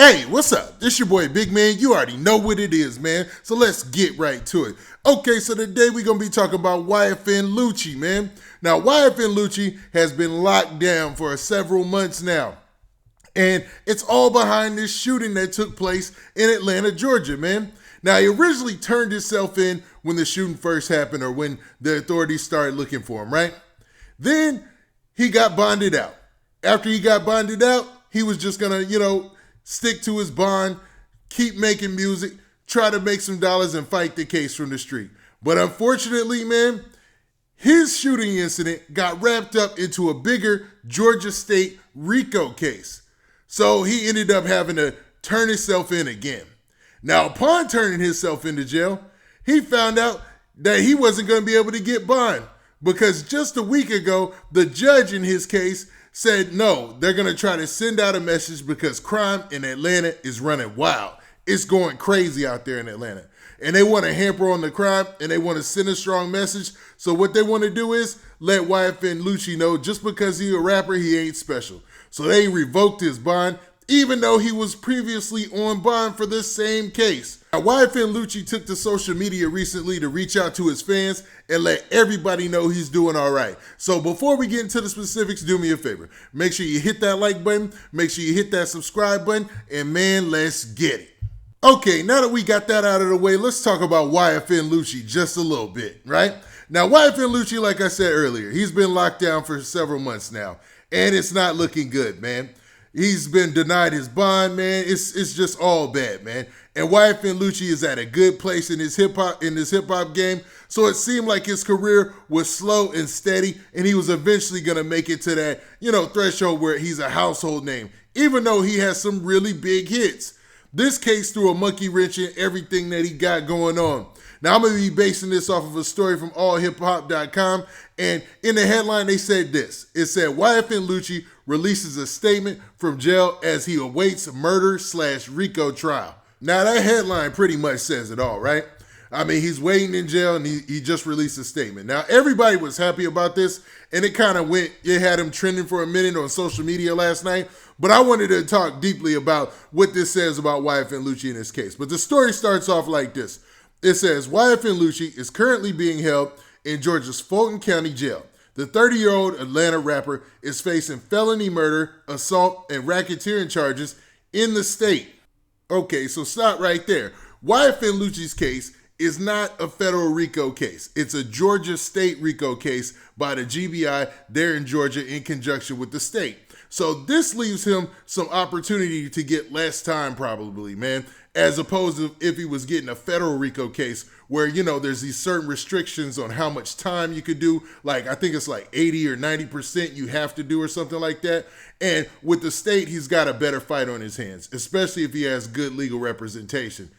Hey, what's up? This your boy Big Man. You already know what it is, man. So let's get right to it. Okay, so today we're going to be talking about YFN Lucci, man. Now, YFN Lucci has been locked down for several months now. And it's all behind this shooting that took place in Atlanta, Georgia, man. Now, he originally turned himself in when the shooting first happened or when the authorities started looking for him, right? Then he got bonded out. After he got bonded out, he was just going to, stick to his bond, keep making music, try to make some dollars and fight the case from the street. But unfortunately, man, his shooting incident got wrapped up into a bigger Georgia State RICO case. So he ended up having to turn himself in again. Now, upon turning himself into jail, he found out that he wasn't going to be able to get bond because just a week ago, the judge in his case said no, they're going to try to send out a message because crime in Atlanta is running wild. It's going crazy out there in Atlanta. And they want to hamper on the crime and they want to send a strong message. So what they want to do is let YFN Lucci know just because he's a rapper, he ain't special. So they revoked his bond, even though he was previously on bond for this same case. Now, YFN Lucci took to social media recently to reach out to his fans and let everybody know he's doing all right. So before we get into the specifics, do me a favor. Make sure you hit that like button, make sure you hit that subscribe button, and man, let's get it. Okay, now that we got that out of the way, let's talk about YFN Lucci just a little bit, right? Now, YFN Lucci, like I said earlier, he's been locked down for several months now, and it's not looking good, man. He's been denied his bond, man. It's just all bad, man. And YFN Lucci is at a good place in his hip hop game. So it seemed like his career was slow and steady, and he was eventually gonna make it to that, threshold where he's a household name, even though he has some really big hits. This case threw a monkey wrench in everything that he got going on. Now, I'm going to be basing this off of a story from allhiphop.com, and in the headline, they said this. It said, YFN Lucci releases a statement from jail as he awaits murder/RICO trial. Now, that headline pretty much says it all, right? I mean, he's waiting in jail, and he just released a statement. Now, everybody was happy about this, and it had him trending for a minute on social media last night, but I wanted to talk deeply about what this says about YFN Lucci in this case. But the story starts off like this. It says, YFN Lucci is currently being held in Georgia's Fulton County Jail. The 30-year-old Atlanta rapper is facing felony murder, assault, and racketeering charges in the state. Okay, so stop right there. YFN Lucci's case is not a federal RICO case. It's a Georgia State RICO case by the GBI there in Georgia in conjunction with the state. So this leaves him some opportunity to get less time probably, man, as opposed to if he was getting a federal RICO case where, there's these certain restrictions on how much time you could do. Like, I think it's like 80 or 90% you have to do or something like that. And with the state, he's got a better fight on his hands, especially if he has good legal representation.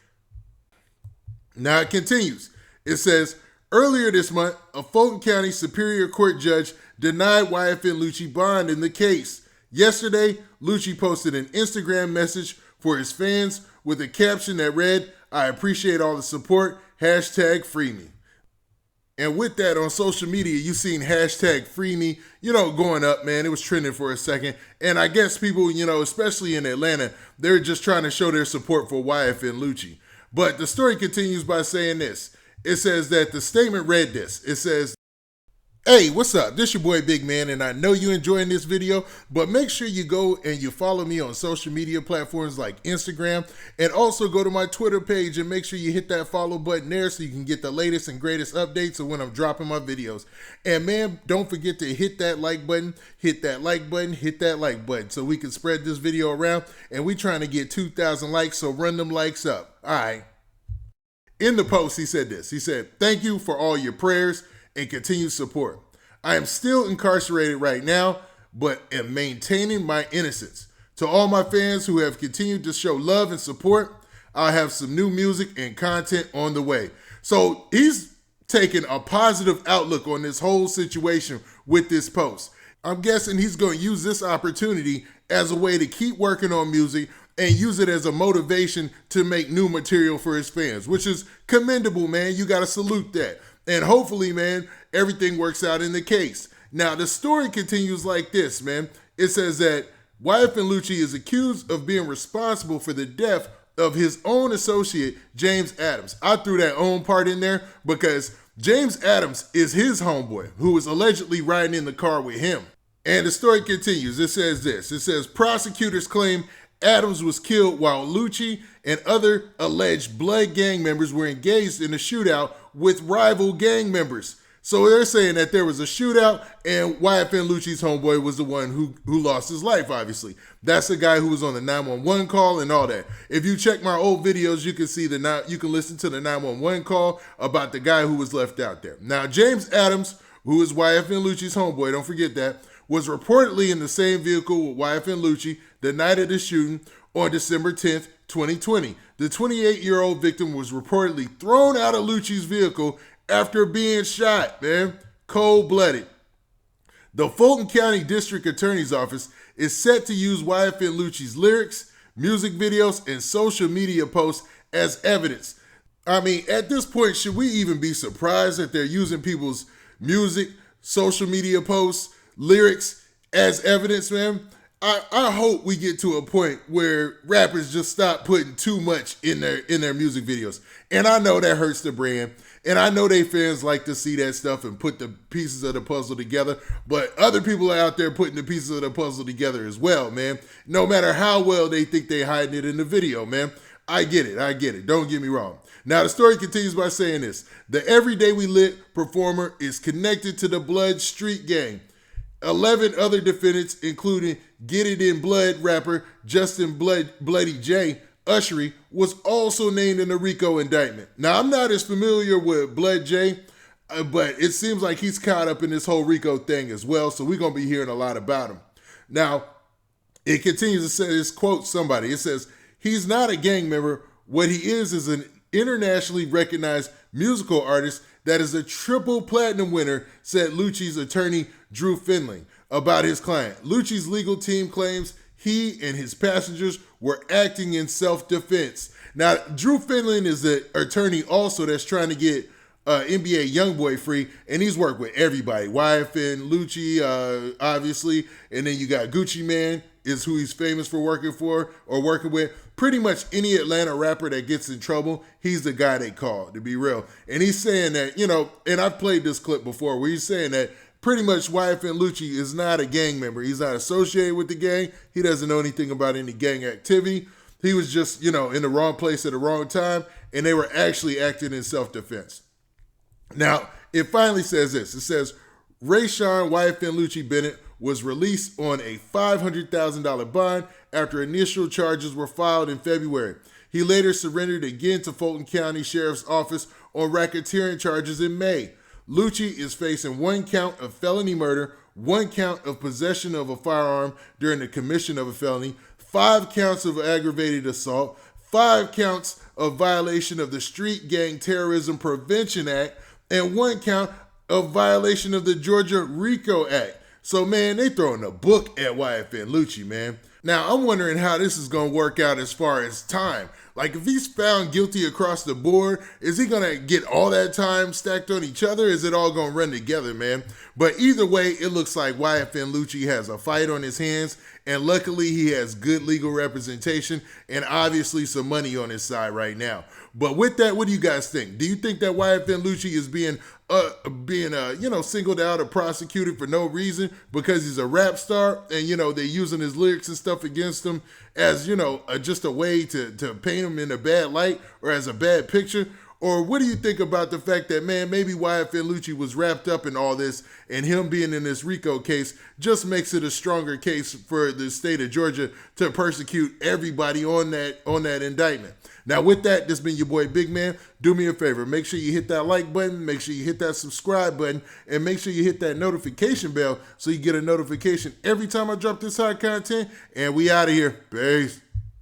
Now it continues. It says, earlier this month, a Fulton County Superior Court judge denied YFN Lucci bond in the case. Yesterday, Lucci posted an Instagram message for his fans with a caption that read, "I appreciate all the support, #FreeMe." And with that on social media, you've seen #FreeMe, going up, man. It was trending for a second. And I guess people, especially in Atlanta, they're just trying to show their support for YFN Lucci. But the story continues by saying this. It says that the statement read this. It says, hey, what's up? This your boy Big Man, and I know you're enjoying this video, but make sure you go and you follow me on social media platforms like Instagram, and also go to my Twitter page and make sure you hit that follow button there so you can get the latest and greatest updates of when I'm dropping my videos. And man, don't forget to hit that like button, hit that like button, hit that like button so we can spread this video around, and we trying to get 2,000 likes, so run them likes up. All right. In the post, he said this. He said, thank you for all your prayers and continued support. I am still incarcerated right now, but am maintaining my innocence. To all my fans who have continued to show love and support, I have some new music and content on the way. So he's taking a positive outlook on this whole situation with this post. I'm guessing he's going to use this opportunity as a way to keep working on music and use it as a motivation to make new material for his fans, which is commendable, man. You got to salute that. And hopefully, man, everything works out in the case. Now, the story continues like this, man. It says that YFN Lucci is accused of being responsible for the death of his own associate, James Adams. I threw that own part in there because James Adams is his homeboy who was allegedly riding in the car with him. And the story continues. It says this. It says, prosecutors claim Adams was killed while Lucci and other alleged blood gang members were engaged in a shootout with rival gang members. So they're saying that there was a shootout and YFN Lucci's homeboy was the one who lost his life, obviously. That's the guy who was on the 911 call and all that. If you check my old videos, you can see you can listen to the 911 call about the guy who was left out there. Now, James Adams, who is YFN Lucci's homeboy, don't forget that, was reportedly in the same vehicle with YFN Lucci the night of the shooting on December 10th, 2020. The 28-year-old victim was reportedly thrown out of Lucci's vehicle after being shot, man. Cold-blooded. The Fulton County District Attorney's Office is set to use YFN Lucci's lyrics, music videos, and social media posts as evidence. I mean, at this point, should we even be surprised that they're using people's music, social media posts, lyrics as evidence, man? I hope we get to a point where rappers just stop putting too much in their music videos. And I know that hurts the brand. And I know they fans like to see that stuff and put the pieces of the puzzle together. But other people are out there putting the pieces of the puzzle together as well, man. No matter how well they think they hiding it in the video, man. I get it. Don't get me wrong. Now, the story continues by saying this. The Everyday We Lit performer is connected to the Blood Street Gang. 11 other defendants, including Get It In Blood rapper Justin Bloody J. Ushery, was also named in the RICO indictment. Now, I'm not as familiar with Blood J, but it seems like he's caught up in this whole RICO thing as well, so we're going to be hearing a lot about him. Now, it continues to say, this quote somebody, it says, he's not a gang member. What he is an internationally recognized musical artist that is a triple platinum winner, said Lucci's attorney, Drew Finley, about his client. Lucci's legal team claims he and his passengers were acting in self-defense. Now, Drew Finley is the attorney also that's trying to get NBA Youngboy free, and he's worked with everybody. YFN Lucci, obviously, and then you got Gucci Mane is who he's famous for working with. Pretty much any Atlanta rapper that gets in trouble, he's the guy they call, to be real. And he's saying that, and I've played this clip before where he's saying that pretty much YFN Lucci is not a gang member. He's not associated with the gang. He doesn't know anything about any gang activity. He was just, in the wrong place at the wrong time, and they were actually acting in self-defense. Now, it finally says this. It says, Rayshawn YFN Lucci Bennett was released on a $500,000 bond after initial charges were filed in February. He later surrendered again to Fulton County Sheriff's Office on racketeering charges in May. Lucci is facing 1 count of felony murder, 1 count of possession of a firearm during the commission of a felony, 5 counts of aggravated assault, 5 counts of violation of the Street Gang Terrorism Prevention Act, and 1 count of violation of the Georgia RICO Act. So, man, they throwing a book at YFN Lucci, man. Now, I'm wondering how this is going to work out as far as time. Like, if he's found guilty across the board, is he going to get all that time stacked on each other? Is it all going to run together, man? But either way, it looks like YFN Lucci has a fight on his hands, and luckily he has good legal representation and obviously some money on his side right now. But with that, what do you guys think? Do you think that YFN Lucci is being singled out or prosecuted for no reason because he's a rap star and, they're using his lyrics and stuff against him as, just a way to paint him in a bad light or as a bad picture? Or what do you think about the fact that, man, maybe YFN Lucci was wrapped up in all this and him being in this RICO case just makes it a stronger case for the state of Georgia to persecute everybody on that indictment? Now, with that, this has been your boy Big Man. Do me a favor. Make sure you hit that like button. Make sure you hit that subscribe button. And make sure you hit that notification bell so you get a notification every time I drop this hot content. And we out of here. Peace.